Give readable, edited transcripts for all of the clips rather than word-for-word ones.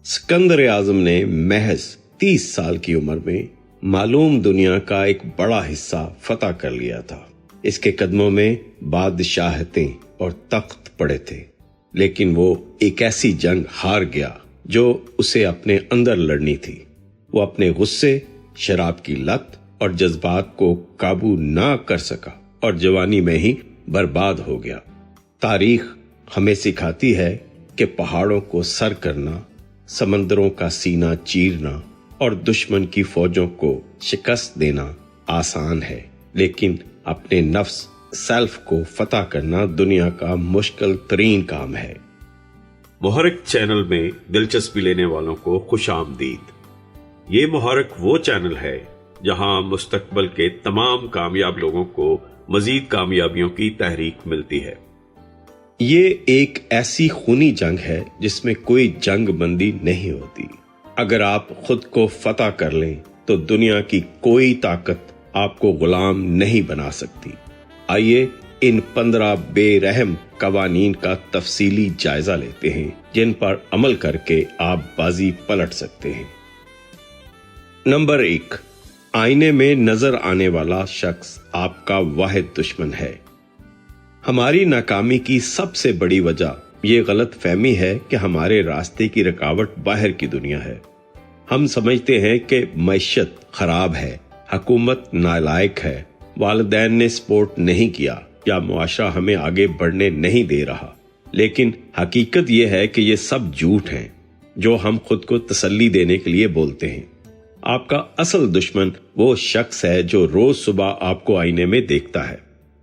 सिकंदर आजम ने महज 30 साल की उम्र में मालूम दुनिया का एक बड़ा हिस्सा फतह कर लिया था। इसके कदमों में बादशाहतें और तख्त पड़े थे, लेकिन वो एक ऐसी जंग हार गया जो उसे अपने अंदर लड़नी थी। वो अपने गुस्से, शराब की लत और जज्बात को काबू ना कर सका और जवानी में ही बर्बाद हो गया। तारीख हमें सिखाती है कि पहाड़ों को सर करना, समंदरों का सीना चीरना और दुश्मन की फौजों को शिकस्त देना आसान है, लेकिन अपने नफ्स सेल्फ को फतह करना दुनिया का मुश्किल तरीन काम है। मुहर्रिक चैनल में दिलचस्पी लेने वालों को खुशामदीद। ये मुहर्रिक वो चैनल है जहां मुस्तकबल के तमाम कामयाब लोगों को मजीद कामयाबियों की तहरीक मिलती है। ये एक ऐसी खूनी जंग है जिसमें कोई जंग बंदी नहीं होती। अगर आप खुद को फतह कर लें तो दुनिया की कोई ताकत आपको गुलाम नहीं बना सकती। आइए इन 15 बेरहम कवानीन का तफसीली जायजा लेते हैं जिन पर अमल करके आप बाजी पलट सकते हैं। नंबर 1, आईने में नजर आने वाला शख्स आपका वाहिद दुश्मन है। हमारी नाकामी की सबसे बड़ी वजह यह गलत फहमी है कि हमारे रास्ते की रुकावट बाहर की दुनिया है। हम समझते हैं कि मईशत खराब है, हुकूमत नालायक है, वालिदैन ने सपोर्ट नहीं किया या मुआशरा हमें आगे बढ़ने नहीं दे रहा। लेकिन हकीकत यह है कि ये सब झूठ हैं जो हम खुद को तसल्ली देने के लिए बोलते हैं। आपका असल दुश्मन वो शख्स है जो रोज सुबह आपको आईने में देखता है।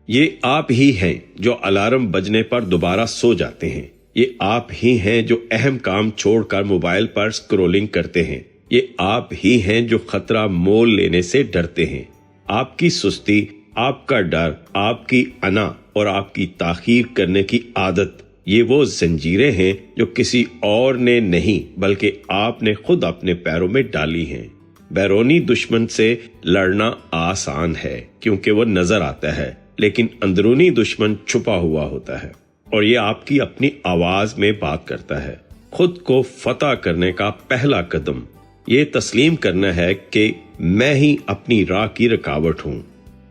ये आप ही हैं जो अलार्म बजने पर दोबारा सो जाते हैं। ये आप ही हैं जो अहम काम छोड़कर मोबाइल पर स्क्रॉलिंग करते हैं। ये आप ही हैं जो खतरा मोल लेने से डरते हैं। आपकी सुस्ती, आपका डर, आपकी अना और आपकी ताखीर करने की आदत, ये वो जंजीरें हैं जो किसी और ने नहीं बल्कि आपने खुद अपने पैरों में डाली हैं। बैरूनी दुश्मन से लड़ना आसान है क्योंकि वो नजर आता है, लेकिन अंदरूनी दुश्मन छुपा हुआ होता है और ये आपकी अपनी आवाज में बात करता है। खुद को फतह करने का पहला कदम ये तस्लीम करना है कि मैं ही अपनी राह की रुकावट हूं।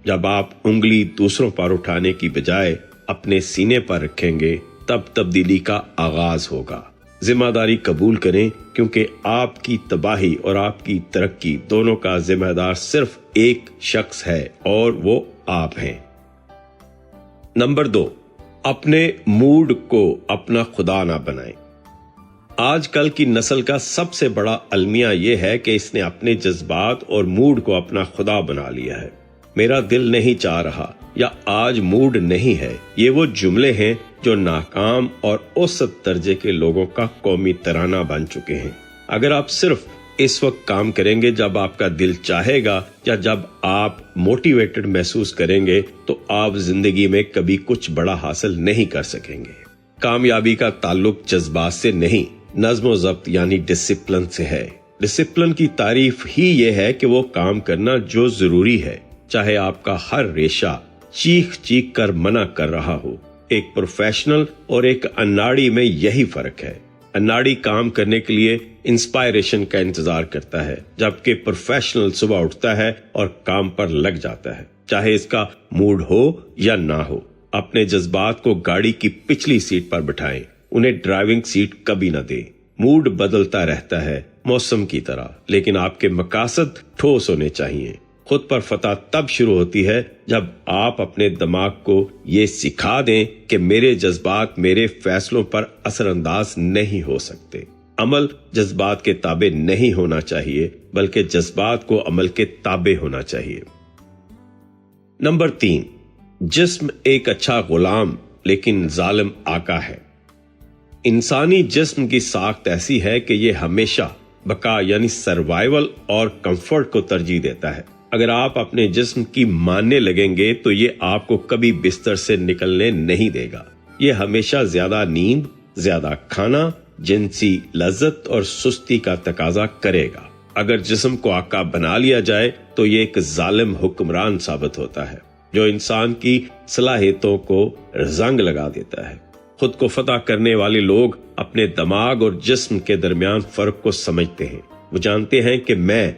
जब आप उंगली दूसरों पर उठाने की बजाय अपने सीने पर रखेंगे तब तब्दीली का आगाज होगा। जिम्मेदारी कबूल करें क्योंकि आपकी तबाही और आपकी तरक्की दोनों का जिम्मेदार सिर्फ एक शख्स है और वो आप हैं। नंबर 2, अपने मूड को अपना खुदा ना बनाएं। आजकल की नस्ल का सबसे बड़ा अलमिया यह है कि इसने अपने जज्बात और मूड को अपना खुदा बना लिया है। मेरा दिल नहीं चाह रहा या आज मूड नहीं है, ये वो जुमले हैं जो नाकाम और औसत दर्जे के लोगों का कौमी तराना बन चुके हैं। अगर आप सिर्फ इस वक्त काम करेंगे जब आपका दिल चाहेगा या जब आप मोटिवेटेड महसूस करेंगे तो आप जिंदगी में कभी कुछ बड़ा हासिल नहीं कर सकेंगे। कामयाबी का ताल्लुक जज्बात से नहीं, नज्म व ज़ब्त यानी डिसिप्लिन से है। डिसिप्लिन की तारीफ ही ये है कि वो काम करना जो जरूरी है, चाहे आपका हर रेशा चीख चीख कर मना कर रहा हो। एक प्रोफेशनल और एक अनाड़ी में यही फर्क है। अनाड़ी काम करने के लिए इंस्पायरेशन का इंतजार करता है, जबकि प्रोफेशनल सुबह उठता है और काम पर लग जाता है, चाहे इसका मूड हो या ना हो। अपने जज्बात को गाड़ी की पिछली सीट पर बिठाएं, उन्हें ड्राइविंग सीट कभी ना दें। मूड बदलता रहता है मौसम की तरह, लेकिन आपके मकासद ठोस होने चाहिए। खुद पर फतह तब शुरू होती है जब आप अपने दिमाग को ये सिखा दें कि मेरे जज्बात मेरे फैसलों पर असरअंदाज नहीं हो सकते। अमल जज्बात के ताबे नहीं होना चाहिए बल्कि जज्बात को अमल के ताबे होना चाहिए। नंबर 3, जिस्म एक अच्छा गुलाम लेकिन जालिम आका है। इंसानी जिस्म की साख्त ऐसी है कि ये हमेशा बका यानी सर्वाइवल और कंफर्ट को तरजीह देता है। अगर आप अपने जिस्म की मानने लगेंगे तो ये आपको कभी बिस्तर से निकलने नहीं देगा। ये हमेशा ज्यादा नींद, ज्यादा खाना, जिनसी लज्जत और सुस्ती का तकाजा करेगा। अगर जिस्म को आका बना लिया जाए तो ये एक जालिम हुक्मरान साबित होता है जो इंसान की सलाहियतों को जंग लगा देता है। خود کو فتح کرنے والے لوگ اپنے دماغ اور جسم کے درمیان فرق کو سمجھتے ہیں۔ وہ جانتے ہیں کہ میں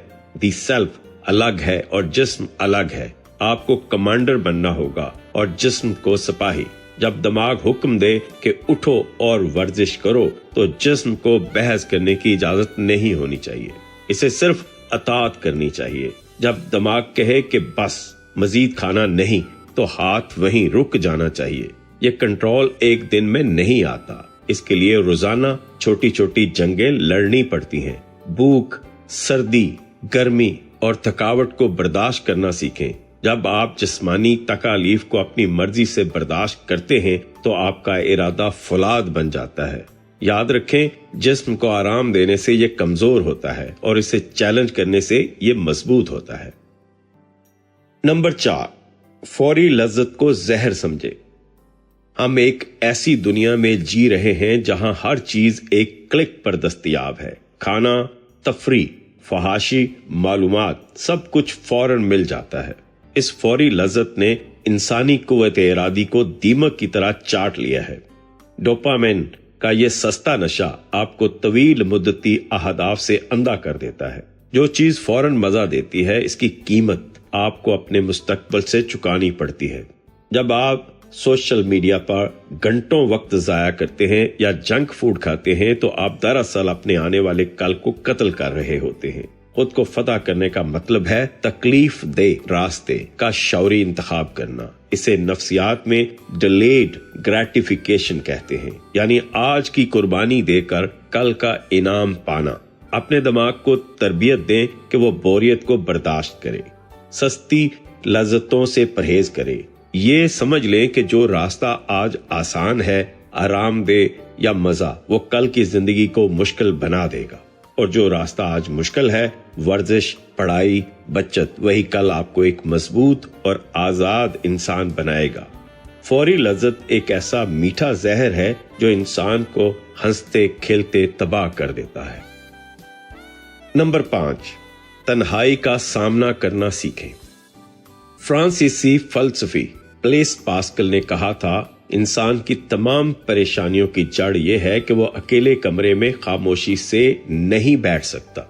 دی سیلف الگ ہے اور جسم الگ ہے۔ آپ کو کمانڈر بننا ہوگا اور جسم کو سپاہی۔ جب دماغ حکم دے کہ اٹھو اور ورزش کرو تو جسم کو بحث کرنے کی اجازت نہیں ہونی چاہیے، اسے صرف اطاعت کرنی چاہیے۔ جب دماغ کہے کہ بس مزید کھانا نہیں تو ہاتھ وہیں رک جانا چاہیے۔ یہ کنٹرول ایک دن میں نہیں آتا، اس کے لیے روزانہ چھوٹی چھوٹی جنگیں لڑنی پڑتی ہیں۔ بھوک، سردی، گرمی اور تھکاوٹ کو برداشت کرنا سیکھیں۔ جب آپ جسمانی تکالیف کو اپنی مرضی سے برداشت کرتے ہیں تو آپ کا ارادہ فولاد بن جاتا ہے۔ یاد رکھیں، جسم کو آرام دینے سے یہ کمزور ہوتا ہے اور اسے چیلنج کرنے سے یہ مضبوط ہوتا ہے۔ نمبر 4، فوری لذت کو زہر سمجھے۔ ہم ایک ایسی دنیا میں جی رہے ہیں جہاں ہر چیز ایک کلک پر دستیاب ہے۔ کھانا، تفریح، فحاشی، معلومات، سب کچھ فوراً مل جاتا ہے۔ اس فوری لذت نے انسانی قوت ارادی کو دیمک کی طرح چاٹ لیا ہے۔ ڈوپامین کا یہ سستا نشہ آپ کو طویل مدتی اہداف سے اندھا کر دیتا ہے۔ جو چیز فوراً مزہ دیتی ہے، اس کی قیمت آپ کو اپنے مستقبل سے چکانی پڑتی ہے۔ جب آپ سوشل میڈیا پر گھنٹوں وقت ضائع کرتے ہیں یا جنک فوڈ کھاتے ہیں تو آپ دراصل اپنے آنے والے کل کو قتل کر رہے ہوتے ہیں۔ خود کو فتح کرنے کا مطلب ہے تکلیف دہ راستے کا شعوری انتخاب کرنا۔ اسے نفسیات میں ڈیلیڈ گریٹیفیکیشن کہتے ہیں، یعنی آج کی قربانی دے کر کل کا انعام پانا۔ اپنے دماغ کو تربیت دیں کہ وہ بوریت کو برداشت کرے، سستی لذتوں سے پرہیز کرے۔ یہ سمجھ لیں کہ جو راستہ آج آسان ہے، آرام دہ یا مزہ، وہ کل کی زندگی کو مشکل بنا دے گا، اور جو راستہ آج مشکل ہے، ورزش، پڑھائی، بچت، وہی کل آپ کو ایک مضبوط اور آزاد انسان بنائے گا۔ فوری لذت ایک ایسا میٹھا زہر ہے جو انسان کو ہنستے کھیلتے تباہ کر دیتا ہے۔ نمبر 5، تنہائی کا سامنا کرنا سیکھیں۔ فرانسیسی فلسفی بلیس پاسکل نے کہا تھا، انسان کی تمام پریشانیوں کی جڑ یہ ہے کہ وہ اکیلے کمرے میں خاموشی سے نہیں بیٹھ سکتا۔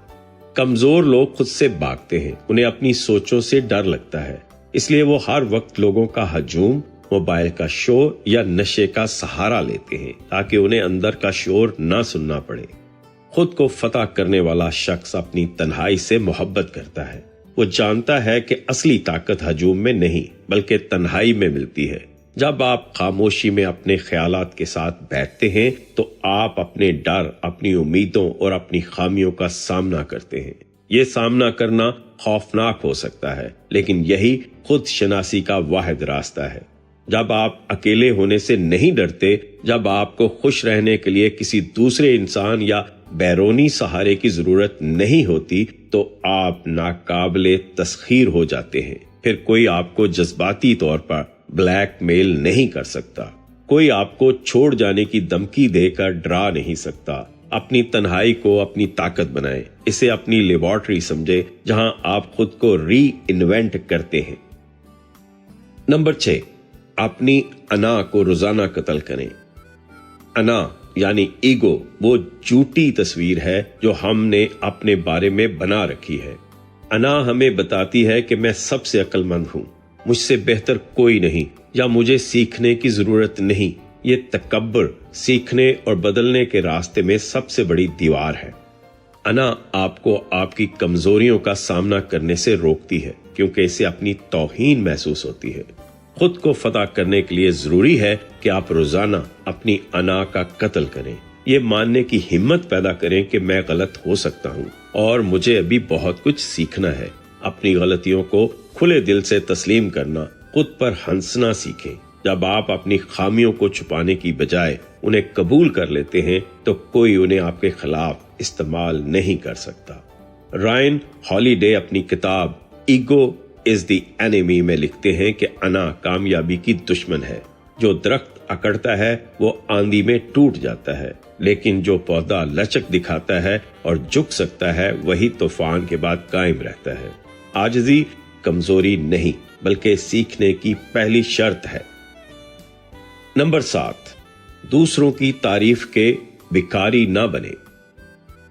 کمزور لوگ خود سے بھاگتے ہیں، انہیں اپنی سوچوں سے ڈر لگتا ہے، اس لیے وہ ہر وقت لوگوں کا ہجوم، موبائل کا شور یا نشے کا سہارا لیتے ہیں تاکہ انہیں اندر کا شور نہ سننا پڑے۔ خود کو فتح کرنے والا شخص اپنی تنہائی سے محبت کرتا ہے۔ وہ جانتا ہے کہ اصلی طاقت ہجوم میں نہیں بلکہ تنہائی میں ملتی ہے۔ جب آپ خاموشی میں اپنے خیالات کے ساتھ بیٹھتے ہیں تو آپ اپنے ڈر، اپنی امیدوں اور اپنی خامیوں کا سامنا کرتے ہیں۔ یہ سامنا کرنا خوفناک ہو سکتا ہے، لیکن یہی خود شناسی کا واحد راستہ ہے۔ جب آپ اکیلے ہونے سے نہیں ڈرتے، جب آپ کو خوش رہنے کے لیے کسی دوسرے انسان یا بیرونی سہارے کی ضرورت نہیں ہوتی تو آپ ناقابل تسخیر ہو جاتے ہیں۔ پھر کوئی آپ کو جذباتی طور پر بلیک میل نہیں کر سکتا، کوئی آپ کو چھوڑ جانے کی دھمکی دے کر ڈرا نہیں سکتا۔ اپنی تنہائی کو اپنی طاقت بنائیں، اسے اپنی لیبارٹری سمجھے جہاں آپ خود کو ری انوینٹ کرتے ہیں۔ نمبر 6، اپنی انا کو روزانہ قتل کریں۔ انا یعنی ایگو وہ جھوٹی تصویر ہے جو ہم نے اپنے بارے میں بنا رکھی ہے۔ انا ہمیں بتاتی ہے کہ میں سب سے عقل مند ہوں، مجھ سے بہتر کوئی نہیں، یا مجھے سیکھنے کی ضرورت نہیں۔ یہ تکبر سیکھنے اور بدلنے کے راستے میں سب سے بڑی دیوار ہے۔ انا آپ کو آپ کی کمزوریوں کا سامنا کرنے سے روکتی ہے کیونکہ اسے اپنی توہین محسوس ہوتی ہے۔ خود کو فتح کرنے کے لیے ضروری ہے کہ آپ روزانہ اپنی انا کا قتل کریں۔ یہ ماننے کی ہمت پیدا کریں کہ میں غلط ہو سکتا ہوں اور مجھے ابھی بہت کچھ سیکھنا ہے۔ اپنی غلطیوں کو کھلے دل سے تسلیم کرنا، خود پر ہنسنا سیکھیں۔ جب آپ اپنی خامیوں کو چھپانے کی بجائے انہیں قبول کر لیتے ہیں تو کوئی انہیں آپ کے خلاف استعمال نہیں کر سکتا۔ رائن ہالیڈے اپنی کتاب ایگو از دی اینیمی میں لکھتے ہیں کہ انا کامیابی کی دشمن ہے۔ جو درخت اکڑتا ہے وہ آندھی میں ٹوٹ جاتا ہے، لیکن جو پودا لچک دکھاتا ہے اور جھک سکتا ہے وہی طوفان کے بعد قائم رہتا ہے۔ عاجزی کمزوری نہیں بلکہ سیکھنے کی پہلی شرط ہے۔ نمبر 7، दूसरों की तारीफ के भिखारी ना बने।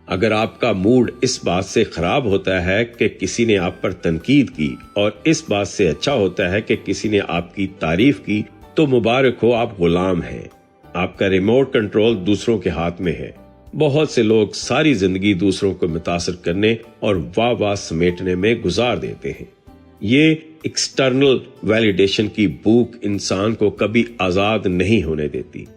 अगर आपका मूड इस बात से खराब होता है कि किसी ने आप पर तनकीद की और इस बात से अच्छा होता है कि किसी ने आपकी तारीफ की, तो मुबारक हो, आप गुलाम हैं। आपका रिमोट कंट्रोल दूसरों के हाथ में है। बहुत से लोग सारी जिंदगी दूसरों को मुतासिर करने और वाह वाह समेटने में गुजार देते हैं। ये एक्सटर्नल वैलिडेशन की भूख इंसान को कभी आजाद नहीं होने देती।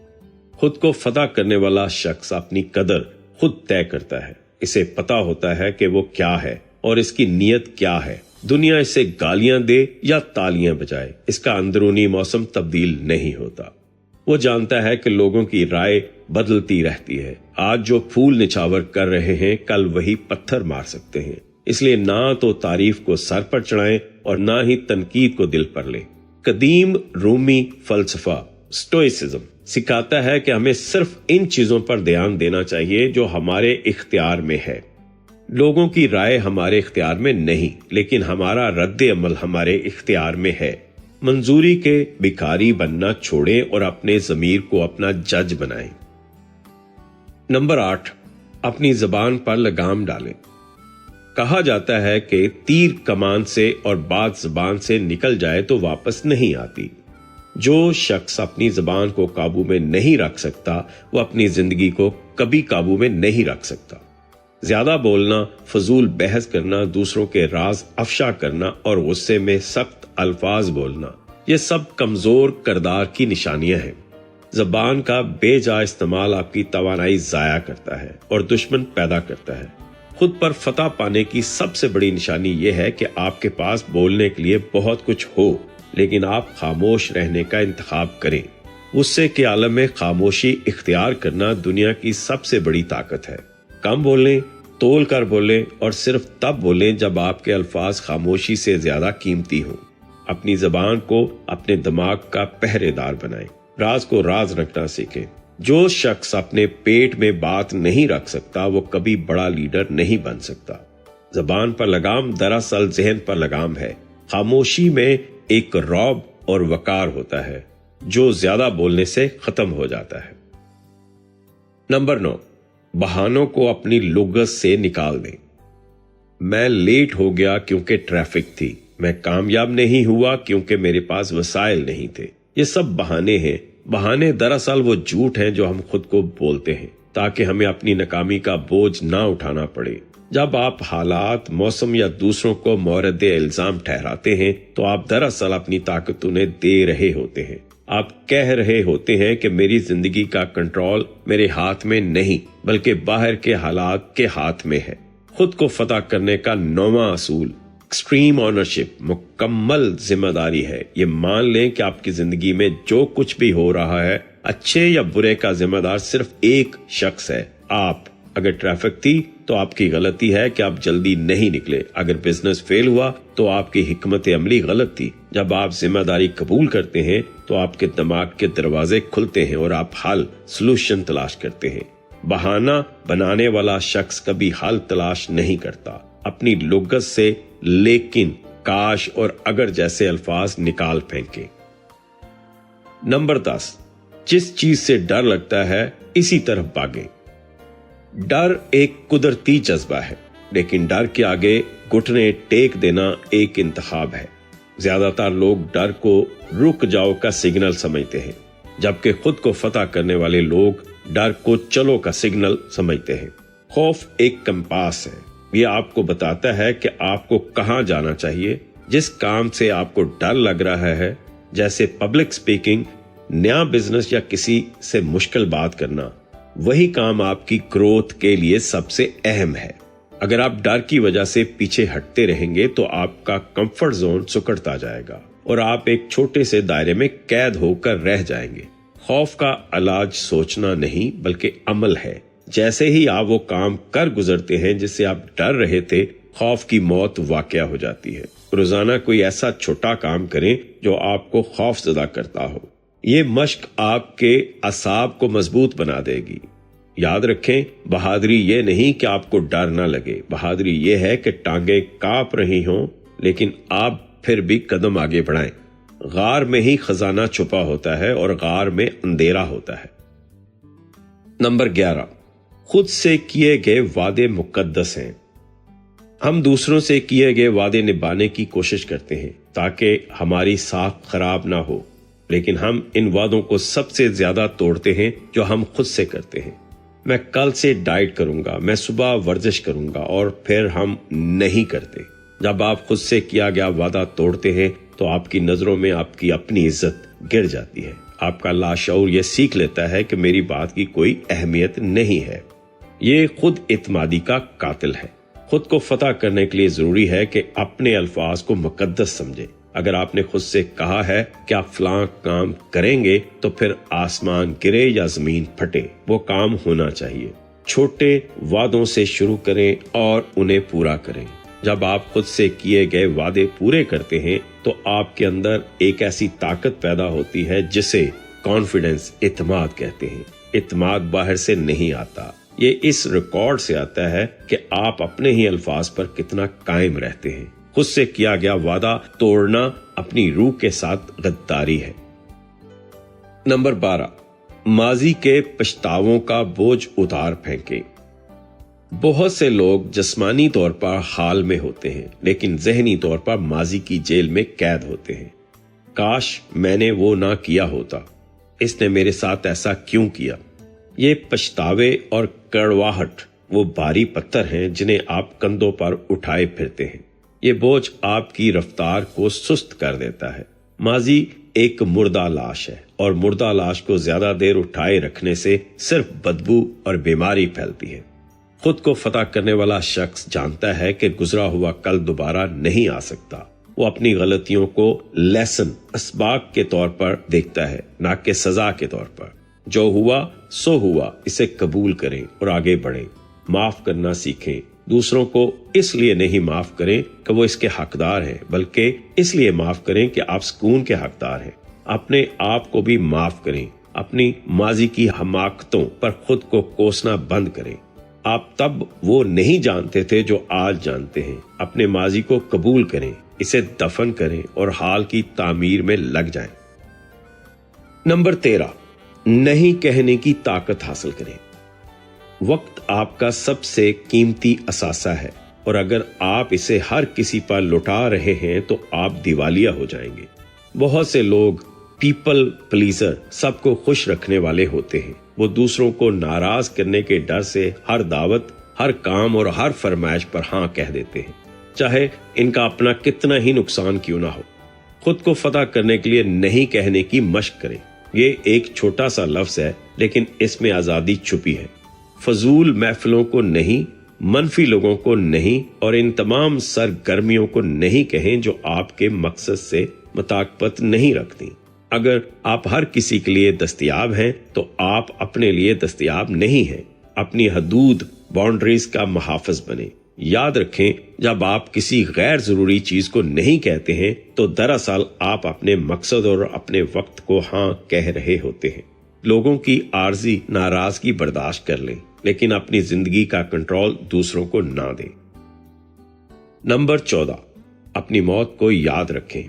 खुद को फतह करने वाला शख्स अपनी कदर खुद तय करता है। इसे पता होता है कि वो क्या है और इसकी नीयत क्या है। दुनिया इसे गालियां दे या तालियां बजाए, इसका अंदरूनी मौसम तब्दील नहीं होता। वो जानता है कि लोगों की राय बदलती रहती है। आज जो फूल निछावर कर रहे हैं, कल वही पत्थर मार सकते हैं। इसलिए ना तो तारीफ को सर पर चढ़ाएं और ना ही तनकीद को दिल पर लें। कदीम रूमी फलसफा स्टोइसिज्म सिखाता है कि हमें सिर्फ इन चीजों पर ध्यान देना चाहिए जो हमारे इख्तियार में है। लोगों की राय हमारे इख्तियार में नहीं, लेकिन हमारा रद्द अमल हमारे इख्तियार में है। मंजूरी के भिखारी बनना छोड़ें और अपने ज़मीर को अपना जज बनाएं। नंबर 8, अपनी ज़बान पर लगाम डालें। कहा जाता है कि तीर कमान से और बात ज़बान से निकल जाए तो वापस नहीं आती। जो शख्स अपनी ज़बान को काबू में नहीं रख सकता, वो अपनी जिंदगी को कभी काबू में नहीं रख सकता। ज्यादा बोलना, फजूल बहस करना, दूसरों के राज अफशा करना और गुस्से में सख्त अल्फाज बोलना, ये सब कमजोर किरदार की निशानियां हैं। ज़बान का बेजा इस्तेमाल आपकी तवानाई जाया करता है और दुश्मन पैदा करता है। खुद पर फतह पाने की सबसे बड़ी निशानी यह है कि आपके पास बोलने के लिए बहुत कुछ हो, लेकिन आप खामोश रहने का इंतखाब करें। गुस्से के आलम में खामोशी इख्तियार करना दुनिया की सबसे बड़ी ताकत है। कम बोलें, तोल कर बोलें और सिर्फ तब बोलें जब आपके अल्फाज खामोशी से ज्यादा कीमती हों। अपनी ज़बान को अपने दिमाग का पहरेदार बनाएं। राज को राज रखना सीखें। जो शख्स अपने पेट में बात नहीं रख सकता, वो कभी बड़ा लीडर नहीं बन सकता। ज़बान पर लगाम दरअसल ज़हन पर लगाम है। खामोशी में एक रौब और वकार होता है जो ज्यादा बोलने से खत्म हो जाता है। नंबर 9, बहानों को अपनी लुगत से निकाल दें। मैं लेट हो गया क्योंकि ट्रैफिक थी। मैं कामयाब नहीं हुआ क्योंकि मेरे पास वसाइल नहीं थे। ये सब बहाने हैं। बहाने दरअसल वो झूठ हैं जो हम खुद को बोलते हैं ताकि हमें अपनी नाकामी का बोझ ना उठाना पड़े। जब आप हालात, मौसम या दूसरों को मौरद इल्जाम ठहराते हैं तो आप दरअसल अपनी ताकत उन्हें दे रहे होते हैं। आप कह रहे होते हैं कि मेरी जिंदगी का कंट्रोल मेरे हाथ में नहीं बल्कि बाहर के हालात के हाथ में है। खुद को फतह करने का 9वां असूल एक्सट्रीम ऑनरशिप, मुकम्मल जिम्मेदारी है। ये मान लें कि आपकी जिंदगी में जो कुछ भी हो रहा है, अच्छे या बुरे का जिम्मेदार सिर्फ एक शख्स है, आप। अगर ट्रैफिक थी तो आपकी गलती है कि आप जल्दी नहीं निकले। अगर बिजनेस फेल हुआ तो आपकी हिकमत अमली गलत थी। जब आप जिम्मेदारी कबूल करते हैं तो आपके दिमाग के दरवाजे खुलते हैं और आप हल, सलूशन तलाश करते हैं। बहाना बनाने वाला शख्स कभी हल तलाश नहीं करता। अपनी लुगत से लेकिन, काश और अगर जैसे अल्फाज निकाल फेंके। नंबर 10, जिस चीज से डर लगता है इसी तरफ भागें। डर एक कुदरती जज्बा है, लेकिन डर के आगे घुटने टेक देना एक इंतखाब है। ज्यादातर लोग डर को रुक जाओ का सिग्नल समझते हैं, जबकि खुद को फतह करने वाले लोग डर को चलो का सिग्नल समझते हैं। खौफ एक कंपास है। ये आपको बताता है कि आपको कहां जाना चाहिए। जिस काम से आपको डर लग रहा है, जैसे पब्लिक स्पीकिंग, नया बिजनेस या किसी से मुश्किल बात करना, वही काम आपकी ग्रोथ के लिए सबसे अहम है। अगर आप डर की वजह से पीछे हटते रहेंगे तो आपका कंफर्ट जोन सिकुड़ता जाएगा और आप एक छोटे से दायरे में कैद होकर रह जाएंगे। खौफ का इलाज सोचना नहीं बल्कि अमल है। जैसे ही आप वो काम कर गुजरते हैं जिससे आप डर रहे थे, खौफ की मौत वाकया हो जाती है। रोजाना कोई ऐसा छोटा काम करें जो आपको खौफजदा करता हो। ये मश्क आपके असाब को मजबूत बना देगी। याद रखें, बहादुरी ये नहीं कि आपको डर ना लगे। बहादुरी ये है कि टांगे कांप रही हों लेकिन आप फिर भी कदम आगे बढ़ाएं। गार में ही खजाना छुपा होता है और गार में अंधेरा होता है। नंबर 11, खुद से किए गए वादे मुकद्दस हैं। हम दूसरों से किए गए वादे निभाने की कोशिश करते हैं ताकि हमारी साख खराब ना हो, लेकिन हम इन वादों को सबसे ज्यादा तोड़ते हैं जो हम खुद से करते हैं। मैं कल से डाइट करूंगा, मैं सुबह वर्जिश करूंगा, और फिर हम नहीं करते। जब आप खुद से किया गया वादा तोड़ते हैं तो आपकी नजरों में आपकी अपनी इज्जत गिर जाती है। आपका लाशऊर ये सीख लेता है कि मेरी बात की कोई अहमियत नहीं है। ये खुद इत्मादी का कातिल है। खुद को फतह करने के लिए जरूरी है कि अपने अल्फाज को मुकद्दस समझे। अगर आपने खुद से कहा है कि आप फलां काम करेंगे तो फिर आसमान गिरे या जमीन फटे, वो काम होना चाहिए। छोटे वादों से शुरू करें और उन्हें पूरा करें। जब आप खुद से किए गए वादे पूरे करते हैं तो आपके अंदर एक ऐसी ताकत पैदा होती है जिसे कॉन्फिडेंस, इत्माद कहते हैं। इत्माद बाहर से नहीं आता, ये इस रिकॉर्ड से आता है कि आप अपने ही अल्फाज पर कितना कायम रहते हैं। खुद से किया गया वादा तोड़ना अपनी रूह के साथ गद्दारी है। नंबर 12, माजी के पछतावों का बोझ उतार फेंकें। बहुत से लोग जिस्मानी तौर पर हाल में होते हैं लेकिन जहनी तौर पर माजी की जेल में कैद होते हैं। काश मैंने वो ना किया होता, इसने मेरे साथ ऐसा क्यों किया। ये पछतावे और कड़वाहट वो भारी पत्थर हैं जिन्हें आप कंधों पर उठाए फिरते हैं। ये बोझ आपकी रफ्तार को सुस्त कर देता है। माजी एक मुर्दा लाश है और मुर्दा लाश को ज्यादा देर उठाए रखने से सिर्फ बदबू और बीमारी फैलती है। खुद को फतह करने वाला शख्स जानता है कि गुजरा हुआ कल दोबारा नहीं आ सकता। वो अपनी गलतियों को लेसन, असबाक के तौर पर देखता है, ना कि सजा के तौर पर। जो हुआ सो हुआ, इसे कबूल करें और आगे बढ़ें। माफ करना सीखें। दूसरों को इसलिए नहीं माफ करें कि वो इसके हकदार हैं, बल्कि इसलिए माफ करें कि आप सुकून के हकदार हैं। अपने आप को भी माफ करें। अपनी माजी की हमाकतों पर खुद को कोसना बंद करें। आप तब वो नहीं जानते थे जो आज जानते हैं। अपने माजी को कबूल करें, इसे दफन करें और हाल की तामीर में लग जाएं। नंबर 13, नहीं कहने की ताकत हासिल करें। वक्त आपका सबसे कीमती असासा है और अगर आप इसे हर किसी पर लुटा रहे हैं तो आप दिवालिया हो जाएंगे। बहुत से लोग पीपल प्लीजर, सबको खुश रखने वाले होते हैं। वो दूसरों को नाराज करने के डर से हर दावत, हर काम और हर फरमाइश पर हाँ कह देते हैं, चाहे इनका अपना कितना ही नुकसान क्यों ना हो। खुद को फतह करने के लिए नहीं कहने की मशक करें। ये एक छोटा सा लफ्ज है लेकिन इसमें आजादी छुपी है। फजूल महफिलों को नहीं, मनफी लोगों को नहीं और इन तमाम सरगर्मियों को नहीं कहें जो आपके मकसद से मुताबिकत नहीं रखती। अगर आप हर किसी के लिए दस्तयाब हैं तो आप अपने लिए दस्तयाब नहीं हैं। अपनी हदूद, बाउंड्रीज का मुहाफिज बने। याद रखें, जब आप किसी गैर जरूरी चीज को नहीं कहते हैं तो दरअसल आप अपने मकसद और अपने वक्त को हाँ कह रहे होते हैं। लोगों की आर्जी नाराजगी बर्दाश्त कर लें लेकिन अपनी जिंदगी का कंट्रोल दूसरों को ना दें। नंबर 14, अपनी मौत को याद रखें।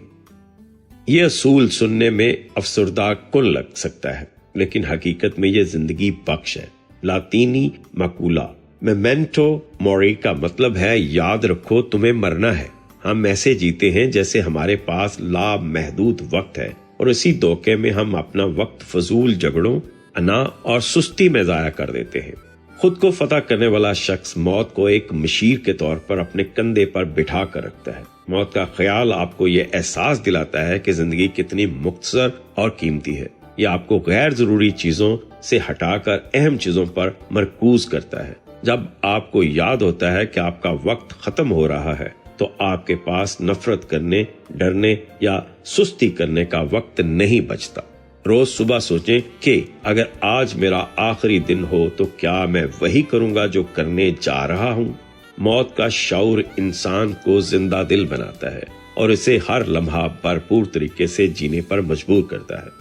यह असूल सुनने में अफसरदा कुन लग सकता है लेकिन हकीकत में यह जिंदगी बख्श है। लातीनी मकूला मेमेंटो मोरी का मतलब है याद रखो तुम्हें मरना है। हम ऐसे जीते हैं जैसे हमारे पास लामहदूद वक्त है और इसी धोखे में हम अपना वक्त फजूल झगड़ों, अना और सुस्ती में जाया कर देते हैं। खुद को फतह करने वाला शख्स मौत को एक मशीर के तौर पर अपने कंधे पर बिठा कर रखता है। मौत का ख्याल आपको ये एहसास दिलाता है कि जिंदगी कितनी मुख्तसर और कीमती है। ये आपको गैर जरूरी चीजों से हटाकर अहम चीजों पर मरकूज करता है। जब आपको याद होता है कि आपका वक्त खत्म हो रहा है तो आपके पास नफरत करने, डरने या सुस्ती करने का वक्त नहीं बचता। रोज सुबह सोचें कि अगर आज मेरा आखिरी दिन हो तो क्या मैं वही करूंगा जो करने जा रहा हूं। मौत का शऊर इंसान को जिंदा दिल बनाता है और इसे हर लम्हा भरपूर तरीके से जीने पर मजबूर करता है।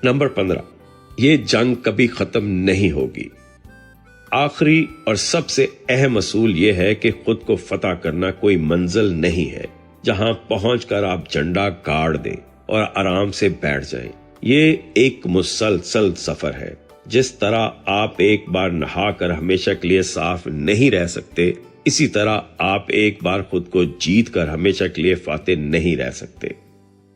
नंबर 15, ये जंग कभी खत्म नहीं होगी। आखिरी और सबसे अहम असूल ये है कि खुद को फतह करना कोई मंजिल नहीं है जहां पहुंचकर आप झंडा गाड़ दें और आराम से बैठ जाएं। ये एक मुसलसल सफर है। جس طرح آپ ایک بار نہا کر ہمیشہ کے لیے صاف نہیں رہ سکتے، اسی طرح آپ ایک بار خود کو جیت کر ہمیشہ کے لیے فاتح نہیں رہ سکتے۔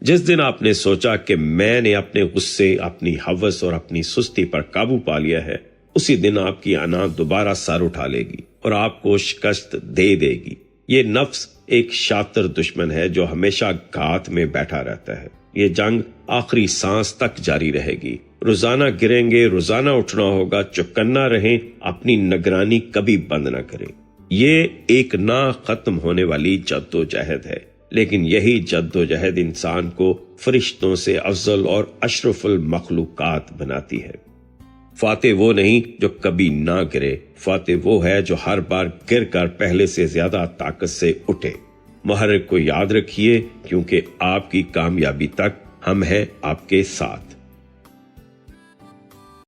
جس دن آپ نے سوچا کہ میں نے اپنے غصے، اپنی ہوس اور اپنی سستی پر قابو پا لیا ہے، اسی دن آپ کی انا دوبارہ سر اٹھا لے گی اور آپ کو شکست دے دے گی۔ یہ نفس ایک شاطر دشمن ہے جو ہمیشہ گھات میں بیٹھا رہتا ہے۔ یہ جنگ آخری سانس تک جاری رہے گی۔ روزانہ گریں گے، روزانہ اٹھنا ہوگا، چوکنا رہیں، اپنی نگرانی کبھی بند نہ کریں۔ یہ ایک نہ ختم ہونے والی جد و جہد ہے، لیکن یہی جد و جہد انسان کو فرشتوں سے افضل اور اشرف المخلوقات بناتی ہے۔ فاتح وہ نہیں جو کبھی نہ گرے، فاتح وہ ہے جو ہر بار گر کر پہلے سے زیادہ طاقت سے اٹھے۔ محرک کو یاد رکھیے، کیونکہ آپ کی کامیابی تک ہم ہیں آپ کے ساتھ۔